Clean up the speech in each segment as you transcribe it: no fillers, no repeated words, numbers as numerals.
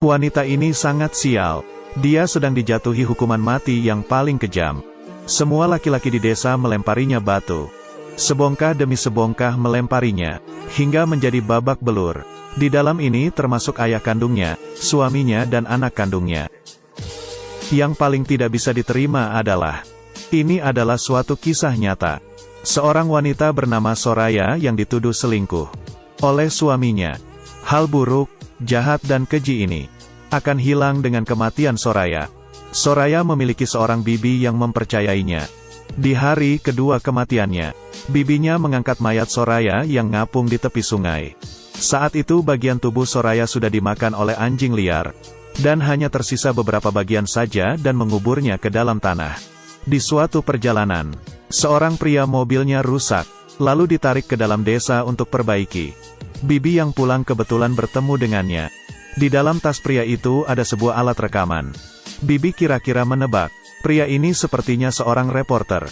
Wanita ini sangat sial. Dia sedang dijatuhi hukuman mati yang paling kejam. Semua laki-laki di desa melemparinya batu. Sebongkah demi sebongkah melemparinya, hingga menjadi babak belur. Di dalam ini termasuk ayah kandungnya, suaminya dan anak kandungnya. Yang paling tidak bisa diterima adalah, ini adalah suatu kisah nyata. Seorang wanita bernama Soraya yang dituduh selingkuh oleh suaminya. Hal buruk, jahat dan keji ini akan hilang dengan kematian Soraya. Soraya memiliki seorang bibi yang mempercayainya. Di hari kedua kematiannya, bibinya mengangkat mayat Soraya yang ngapung di tepi sungai. Saat itu bagian tubuh Soraya sudah dimakan oleh anjing liar, dan hanya tersisa beberapa bagian saja dan menguburnya ke dalam tanah. Di suatu perjalanan, seorang pria mobilnya rusak, lalu ditarik ke dalam desa untuk perbaiki. Bibi yang pulang kebetulan bertemu dengannya. Di dalam tas pria itu ada sebuah alat rekaman. Bibi kira-kira menebak, pria ini sepertinya seorang reporter.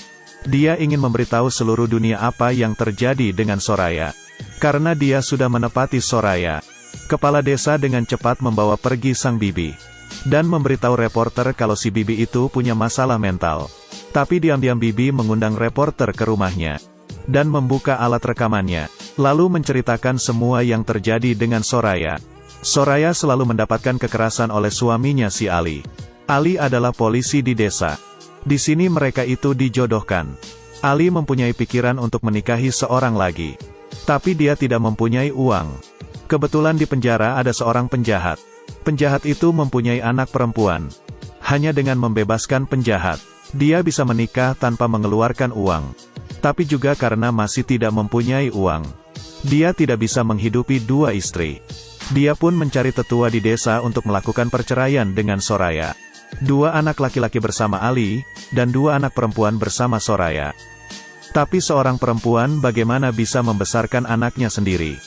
Dia ingin memberitahu seluruh dunia apa yang terjadi dengan Soraya. Karena dia sudah menepati Soraya, kepala desa dengan cepat membawa pergi sang bibi. Dan memberitahu reporter kalau si bibi itu punya masalah mental. Tapi diam-diam bibi mengundang reporter ke rumahnya. Dan membuka alat rekamannya. Lalu menceritakan semua yang terjadi dengan Soraya. Soraya selalu mendapatkan kekerasan oleh suaminya si Ali. Ali adalah polisi di desa. Di sini mereka itu dijodohkan. Ali mempunyai pikiran untuk menikahi seorang lagi. Tapi dia tidak mempunyai uang. Kebetulan di penjara ada seorang penjahat. Penjahat itu mempunyai anak perempuan. Hanya dengan membebaskan penjahat, dia bisa menikah tanpa mengeluarkan uang. Tapi juga karena masih tidak mempunyai uang, dia tidak bisa menghidupi dua istri. Dia pun mencari tetua di desa untuk melakukan perceraian dengan Soraya. 2 anak laki-laki bersama Ali, dan 2 anak perempuan bersama Soraya. Tapi seorang perempuan bagaimana bisa membesarkan anaknya sendiri?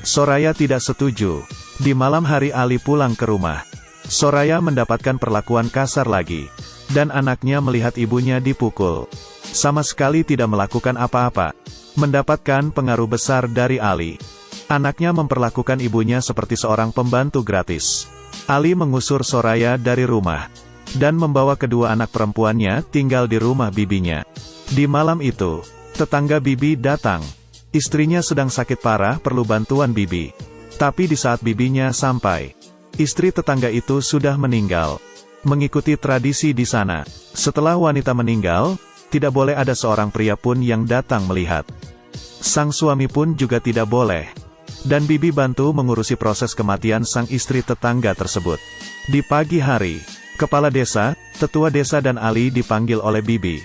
Soraya tidak setuju. Di malam hari Ali pulang ke rumah. Soraya mendapatkan perlakuan kasar lagi. Dan anaknya melihat ibunya dipukul. Sama sekali tidak melakukan apa-apa. Mendapatkan pengaruh besar dari Ali. Anaknya memperlakukan ibunya seperti seorang pembantu gratis. Ali mengusur Soraya dari rumah. Dan membawa kedua anak perempuannya tinggal di rumah bibinya. Di malam itu, tetangga bibi datang. Istrinya sedang sakit parah perlu bantuan bibi. Tapi di saat bibinya sampai, istri tetangga itu sudah meninggal. Mengikuti tradisi di sana, setelah wanita meninggal, tidak boleh ada seorang pria pun yang datang melihat. Sang suami pun juga tidak boleh. Dan bibi bantu mengurusi proses kematian sang istri tetangga tersebut. Di pagi hari, kepala desa, tetua desa dan Ali dipanggil oleh bibi.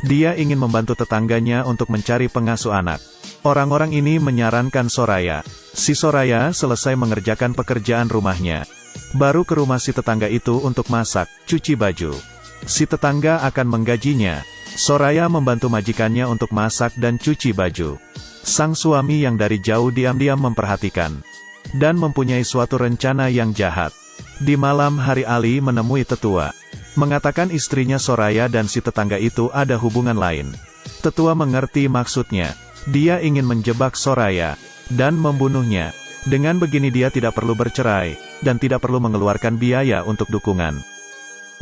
Dia ingin membantu tetangganya untuk mencari pengasuh anak. Orang-orang ini menyarankan Soraya. Si Soraya selesai mengerjakan pekerjaan rumahnya. Baru ke rumah si tetangga itu untuk masak, cuci baju. Si tetangga akan menggajinya. Soraya membantu majikannya untuk masak dan cuci baju. Sang suami yang dari jauh diam-diam memperhatikan. Dan mempunyai suatu rencana yang jahat. Di malam hari Ali menemui tetua. Mengatakan istrinya Soraya dan si tetangga itu ada hubungan lain. Tetua mengerti maksudnya. Dia ingin menjebak Soraya. Dan membunuhnya. Dengan begini dia tidak perlu bercerai. Dan tidak perlu mengeluarkan biaya untuk dukungan.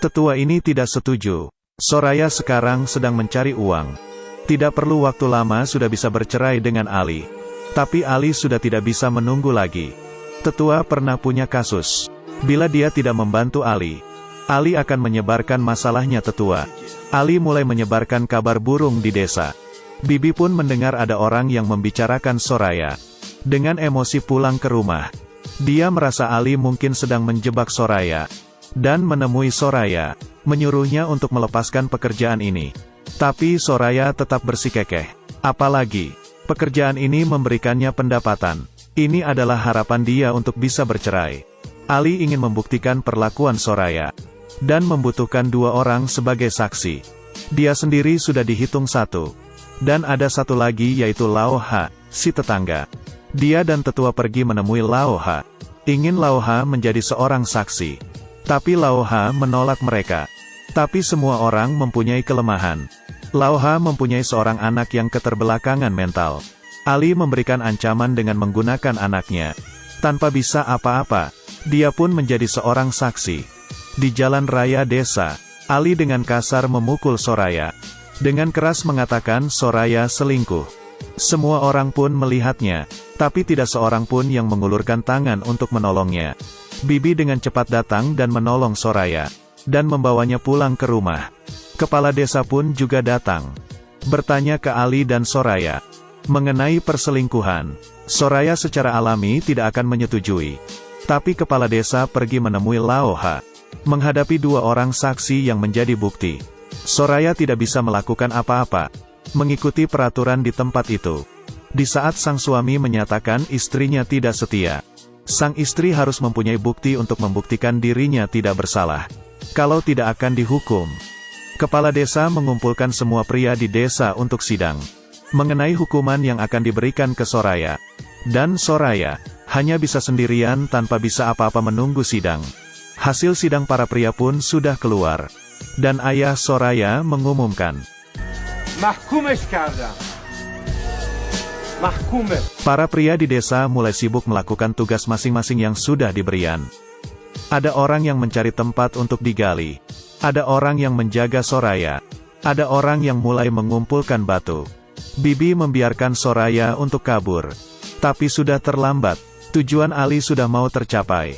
Tetua ini tidak setuju. Soraya sekarang sedang mencari uang. Tidak perlu waktu lama sudah bisa bercerai dengan Ali. Tapi Ali sudah tidak bisa menunggu lagi. Tetua pernah punya kasus. Bila dia tidak membantu Ali, Ali akan menyebarkan masalahnya tetua. Ali mulai menyebarkan kabar burung di desa. Bibi pun mendengar ada orang yang membicarakan Soraya. Dengan emosi pulang ke rumah. Dia merasa Ali mungkin sedang menjebak Soraya. Dan menemui Soraya. Menyuruhnya untuk melepaskan pekerjaan ini. Tapi Soraya tetap bersikukuh. Apalagi, pekerjaan ini memberikannya pendapatan. Ini adalah harapan dia untuk bisa bercerai. Ali ingin membuktikan perlakuan Soraya. Dan membutuhkan 2 orang sebagai saksi. Dia sendiri sudah dihitung 1. Dan ada 1 lagi yaitu Laoha, si tetangga. Dia dan tetua pergi menemui Laoha. Ingin Laoha menjadi seorang saksi. Tapi Laoha menolak mereka. Tapi semua orang mempunyai kelemahan. Laoha mempunyai seorang anak yang keterbelakangan mental. Ali memberikan ancaman dengan menggunakan anaknya. Tanpa bisa apa-apa, Dia pun menjadi seorang saksi. Di jalan raya desa, Ali dengan kasar memukul Soraya. Dengan keras mengatakan Soraya selingkuh. Semua orang pun melihatnya, tapi tidak seorang pun yang mengulurkan tangan untuk menolongnya. Bibi dengan cepat datang dan menolong Soraya, dan membawanya pulang ke rumah. Kepala desa pun juga datang, bertanya ke Ali dan Soraya mengenai perselingkuhan. Soraya secara alami tidak akan menyetujui. Tapi kepala desa pergi menemui Laoha, menghadapi dua orang saksi yang menjadi bukti. Soraya tidak bisa melakukan apa-apa, mengikuti peraturan di tempat itu. Di saat sang suami menyatakan istrinya tidak setia, sang istri harus mempunyai bukti untuk membuktikan dirinya tidak bersalah. Kalau tidak akan dihukum. Kepala desa mengumpulkan semua pria di desa untuk sidang mengenai hukuman yang akan diberikan ke Soraya. Dan Soraya hanya bisa sendirian tanpa bisa apa-apa menunggu sidang. Hasil sidang para pria pun sudah keluar. Dan ayah Soraya mengumumkan, Mahkumesh kardam. Mahkume. Para pria di desa mulai sibuk melakukan tugas masing-masing yang sudah diberikan. Ada orang yang mencari tempat untuk digali. Ada orang yang menjaga Soraya. Ada orang yang mulai mengumpulkan batu. Bibi membiarkan Soraya untuk kabur. Tapi sudah terlambat. Tujuan Ali sudah mau tercapai.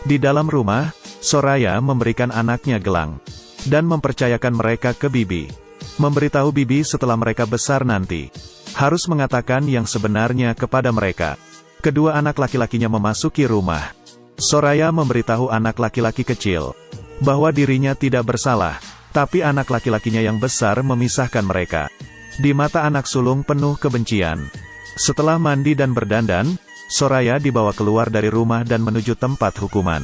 Di dalam rumah, Soraya memberikan anaknya gelang dan mempercayakan mereka ke Bibi. Memberitahu Bibi setelah mereka besar nanti, harus mengatakan yang sebenarnya kepada mereka. Kedua anak laki-lakinya memasuki rumah. Soraya memberitahu anak laki-laki kecil bahwa dirinya tidak bersalah, tapi anak laki-lakinya yang besar memisahkan mereka. Di mata anak sulung penuh kebencian. Setelah mandi dan berdandan, Soraya dibawa keluar dari rumah dan menuju tempat hukuman.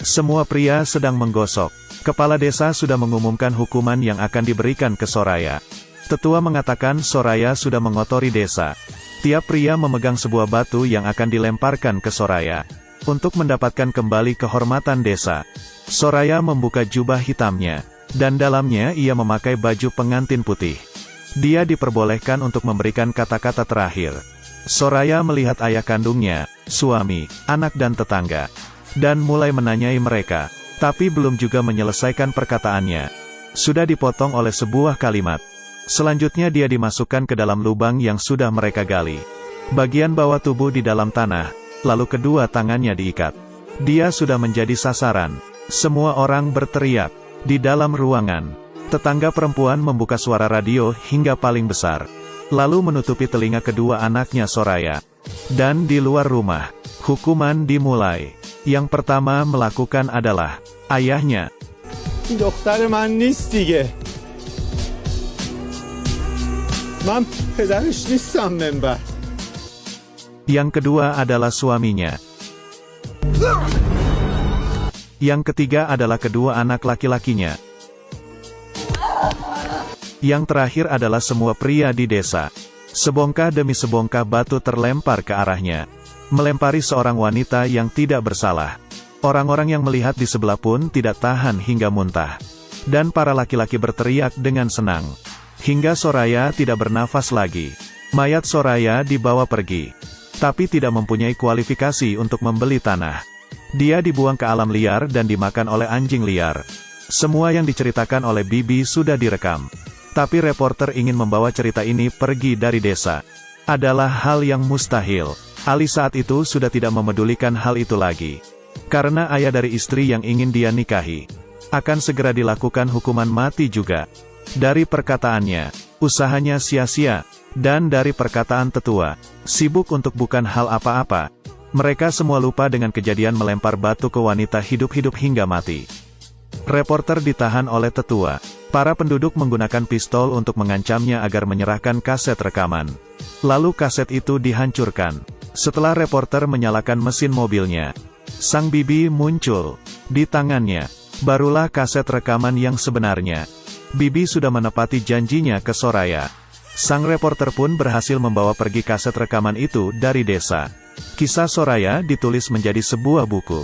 Semua pria sedang menggosok. Kepala desa sudah mengumumkan hukuman yang akan diberikan ke Soraya. Tetua mengatakan Soraya sudah mengotori desa. Tiap pria memegang sebuah batu yang akan dilemparkan ke Soraya untuk mendapatkan kembali kehormatan desa. Soraya membuka jubah hitamnya, dan dalamnya ia memakai baju pengantin putih. Dia diperbolehkan untuk memberikan kata-kata terakhir. Soraya melihat ayah kandungnya, suami, anak dan tetangga, dan mulai menanyai mereka, tapi belum juga menyelesaikan perkataannya. Sudah dipotong oleh sebuah kalimat. Selanjutnya dia dimasukkan ke dalam lubang yang sudah mereka gali. Bagian bawah tubuh di dalam tanah, lalu kedua tangannya diikat. Dia sudah menjadi sasaran. Semua orang berteriak. Di dalam ruangan, tetangga perempuan membuka suara radio hingga paling besar, lalu menutupi telinga kedua anaknya Soraya. Dan di luar rumah, hukuman dimulai. Yang pertama melakukan adalah ayahnya. دختر من نیست دیگه. من پدرش نیستم منبر. Yang kedua adalah suaminya. Yang ketiga adalah kedua anak laki-lakinya. Yang terakhir adalah semua pria di desa. Sebongkah demi sebongkah batu terlempar ke arahnya, melempari seorang wanita yang tidak bersalah. Orang-orang yang melihat di sebelah pun tidak tahan hingga muntah. Dan para laki-laki berteriak dengan senang. Hingga Soraya tidak bernafas lagi. Mayat Soraya dibawa pergi. Tapi tidak mempunyai kualifikasi untuk membeli tanah. Dia dibuang ke alam liar dan dimakan oleh anjing liar. Semua yang diceritakan oleh Bibi sudah direkam. Tapi reporter ingin membawa cerita ini pergi dari desa. Adalah hal yang mustahil. Ali saat itu sudah tidak memedulikan hal itu lagi. Karena ayah dari istri yang ingin dia nikahi, akan segera dilakukan hukuman mati juga. Dari perkataannya, usahanya sia-sia. Dan dari perkataan tetua, sibuk untuk bukan hal apa-apa. Mereka semua lupa dengan kejadian melempar batu ke wanita hidup-hidup hingga mati. Reporter ditahan oleh tetua. Para penduduk menggunakan pistol untuk mengancamnya agar menyerahkan kaset rekaman. Lalu kaset itu dihancurkan. Setelah reporter menyalakan mesin mobilnya, sang bibi muncul. Di tangannya, barulah kaset rekaman yang sebenarnya. Bibi sudah menepati janjinya ke Soraya. Sang reporter pun berhasil membawa pergi kaset rekaman itu dari desa. Kisah Soraya ditulis menjadi sebuah buku.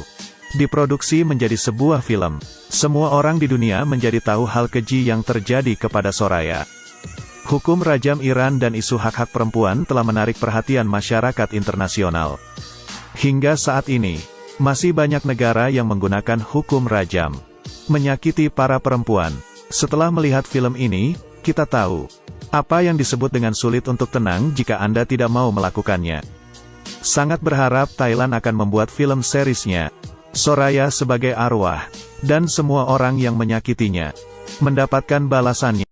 Diproduksi menjadi sebuah film. Semua orang di dunia menjadi tahu hal keji yang terjadi kepada Soraya. Hukum rajam Iran dan isu hak-hak perempuan telah menarik perhatian masyarakat internasional. Hingga saat ini, Masih banyak negara yang menggunakan hukum rajam menyakiti para perempuan. Setelah melihat film ini, kita tahu apa yang disebut dengan sulit untuk tenang jika Anda tidak mau melakukannya. Sangat berharap Thailand akan membuat film seriesnya, Soraya sebagai arwah, dan semua orang yang menyakitinya mendapatkan balasannya.